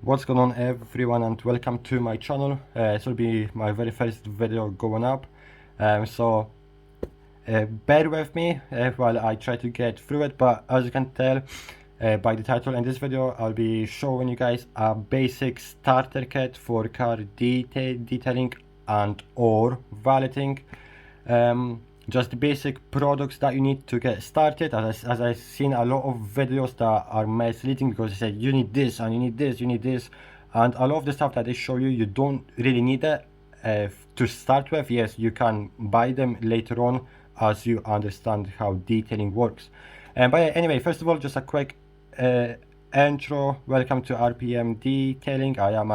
What's going on, everyone, and welcome to my channel. This will be my very first video going up, so bear with me while I try to get through it. But as you can tell by the title, in this video I'll be showing you guys a basic starter kit for car detailing and or valeting. Just the basic products that you need to get started. As I've seen a lot of videos that are misleading, because they say you need this and you need this, you need this, and a lot of the stuff that they show you, you don't really need it to start with. Yes, you can buy them later on as you understand how detailing works. But anyway, first of all, just a quick intro. Welcome to RPM Detailing. I am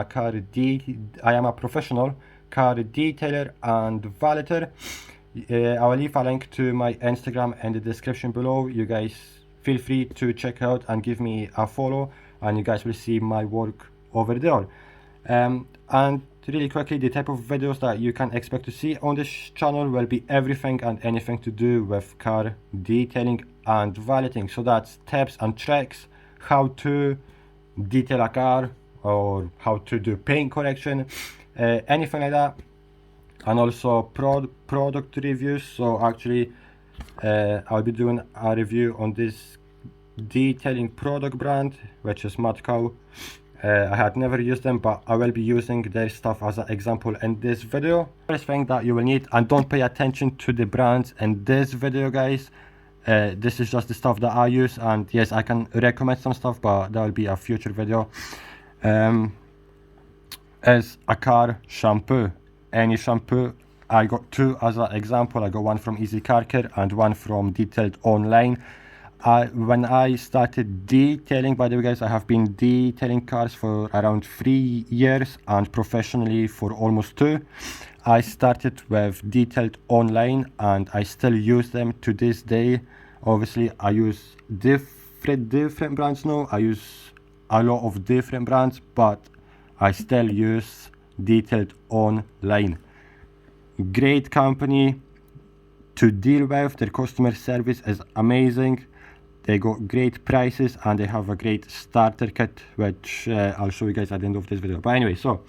a professional car detailer and valeter. I will leave a link to my Instagram in the description below. You guys feel free to check out and give me a follow, and you guys will see my work over there. And really quickly, the type of videos that you can expect to see on this channel will be everything and anything to do with car detailing and valeting. So that's tips and tricks, how to detail a car or how to do paint correction, anything like that. And also product reviews. So actually I'll be doing a review on this detailing product brand, which is Matcow. I had never used them, but I will be using their stuff as an example in this video. First thing that you will need, and don't pay attention to the brands in this video, guys. This is just the stuff that I use, and yes, I can recommend some stuff, but that will be a future video. Is a car shampoo. Any shampoo. I got two as an example. I got one from Easy Car Care and one from Detailed Online. When I started detailing, by the way, guys, I have been detailing cars for around 3 years and professionally for almost 2. I started with Detailed Online and I still use them to this day. Obviously, I use different brands now. I use a lot of different brands, but I still use Detailed Online. Great company to deal with. Their customer service is amazing. They got great prices and they have a great starter kit, which I'll show you guys at the end of this video. But anyway, so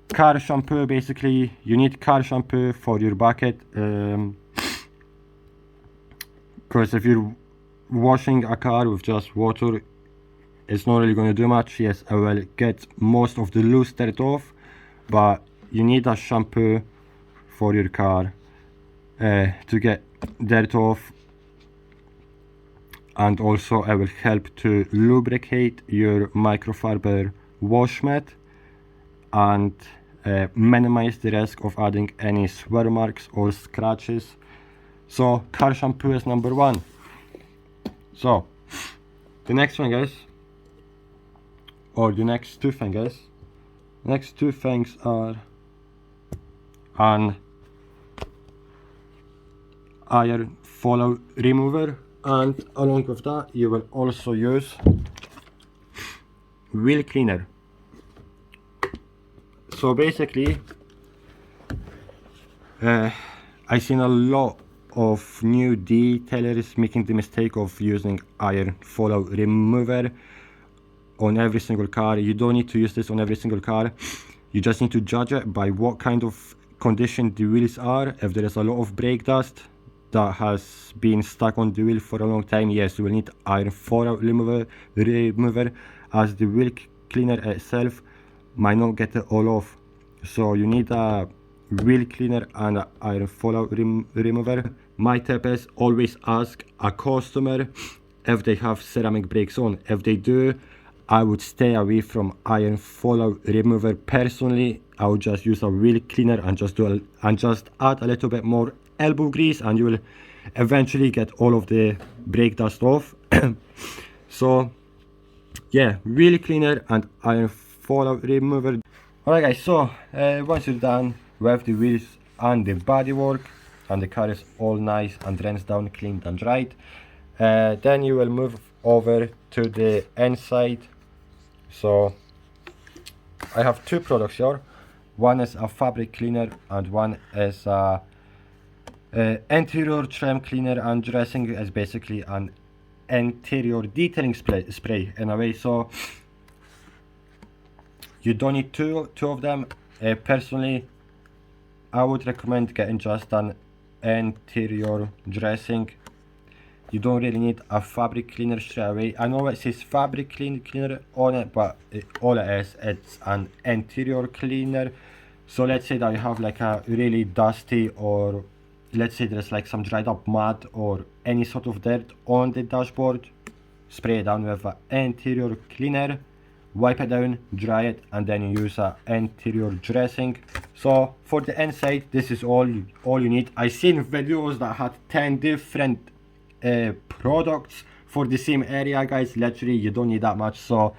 car shampoo. Basically, you need car shampoo for your bucket, because if you're washing a car with just water, it's not really going to do much. Yes, I will get most of the loose dirt off, but you need a shampoo for your car to get dirt off, and also it will help to lubricate your microfiber wash mat and minimize the risk of adding any swear marks or scratches. So car shampoo is number one. So the next one, guys, or the next two things, guys. Next two things are an iron fallout remover, and along with that you will also use wheel cleaner. So basically I've seen a lot of new detailers making the mistake of using iron fallout remover on every single car. You don't need to use this on every single car. You just need to judge it by what kind of condition the wheels are. If there is a lot of brake dust that has been stuck on the wheel for a long time, yes, you will need iron fallout remover, as the wheel cleaner itself might not get it all off. So you need a wheel cleaner and an iron fallout remover. My tip is always ask a customer if they have ceramic brakes on. If they do, I would stay away from iron fallout remover. Personally, I would just use a wheel cleaner and just add a little bit more elbow grease, and you will eventually get all of the brake dust off. So yeah, wheel cleaner and iron fallout remover. Alright, guys, so once you're done with the wheels and the bodywork and the car is all nice and rinsed down, cleaned and dried, then you will move over to the inside. So I have two products here. One is a fabric cleaner and one is a interior trim cleaner and dressing. Is basically an interior detailing spray in a way. So You don't need two of them. Personally, I would recommend getting just an interior dressing. You don't really need a fabric cleaner straight away. I know it says fabric cleaner on it, but all it is, it's an interior cleaner. So let's say that you have like a really dusty, or let's say there's like some dried up mud or any sort of dirt on the dashboard, spray it down with an interior cleaner, wipe it down, dry it, and then you use an interior dressing. So for the inside, this is all you need. I seen videos that had 10 different products for the same area, guys. Literally, you don't need that much. So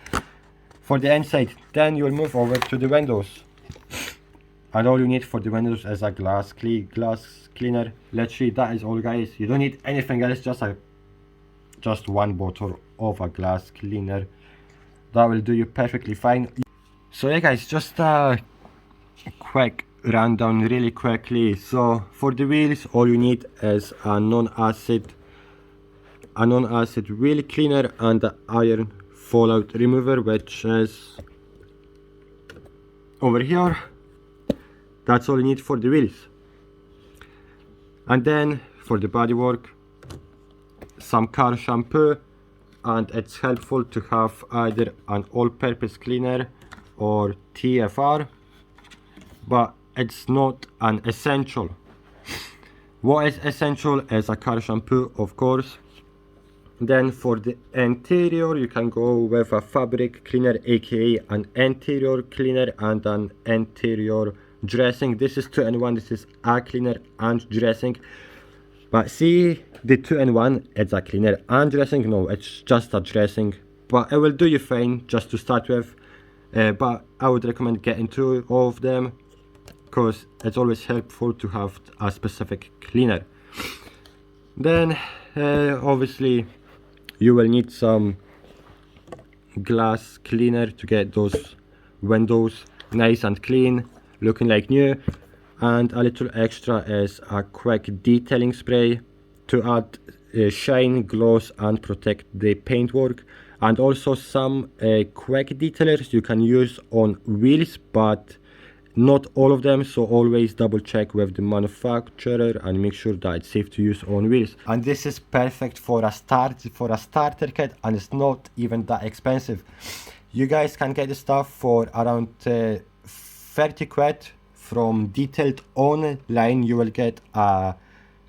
for the inside, then you'll move over to the windows, and all you need for the windows is a glass cleaner. Literally, that is all, guys. You don't need anything else, just one bottle of a glass cleaner. That will do you perfectly fine. So yeah, guys, just a quick rundown really quickly. So for the wheels, all you need is a non-acid wheel cleaner and the iron fallout remover, which is over here. That's all you need for the wheels. And then for the bodywork, some car shampoo, and it's helpful to have either an all-purpose cleaner or TFR, but it's not an essential. What is essential is a car shampoo, of course. Then for the interior, you can go with a fabric cleaner, aka an interior cleaner and an interior dressing. This is 2-in-1. This is a cleaner and dressing. But see, the 2-in-1, it's a cleaner and dressing. No, it's just a dressing, but it will do you fine just to start with. But I would recommend getting 2 of them, because it's always helpful to have a specific cleaner. Then obviously you will need some glass cleaner to get those windows nice and clean, looking like new. And a little extra is a quick detailing spray to add shine, gloss, and protect the paintwork. And also some quick detailers you can use on wheels, but not all of them, so always double check with the manufacturer and make sure that it's safe to use on wheels. And this is perfect for a starter kit, and it's not even that expensive. You guys can get the stuff for around 30 quid from Detailed online. You will get a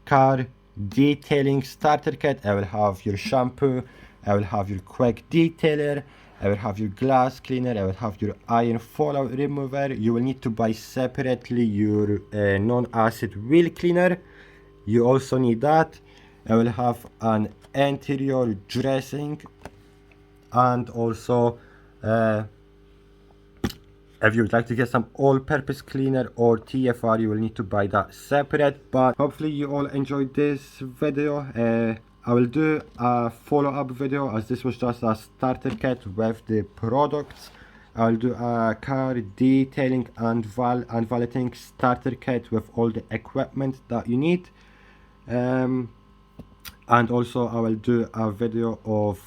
car detailing starter kit. I will have your shampoo, I will have your quick detailer, I will have your glass cleaner, I will have your iron fallout remover. You will need to buy separately your non-acid wheel cleaner. You also need that. I will have an interior dressing, and also if you would like to get some all-purpose cleaner or TFR, you will need to buy that separate. But hopefully you all enjoyed this video. I will do a follow-up video, as this was just a starter kit with the products. I'll do a car detailing and valeting starter kit with all the equipment that you need. And also I will do a video of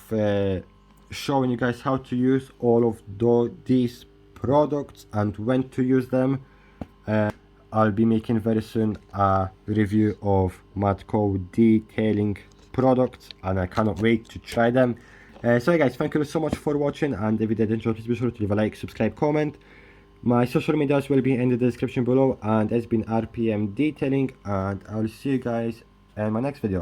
showing you guys how to use all of these products and when to use them. I'll be making very soon a review of Matco detailing products, and I cannot wait to try them. So guys, thank you so much for watching, and if you did enjoy, please be sure to leave a like, subscribe, comment. My social medias will be in the description below, and it's been RPM Detailing, and I'll see you guys in my next video.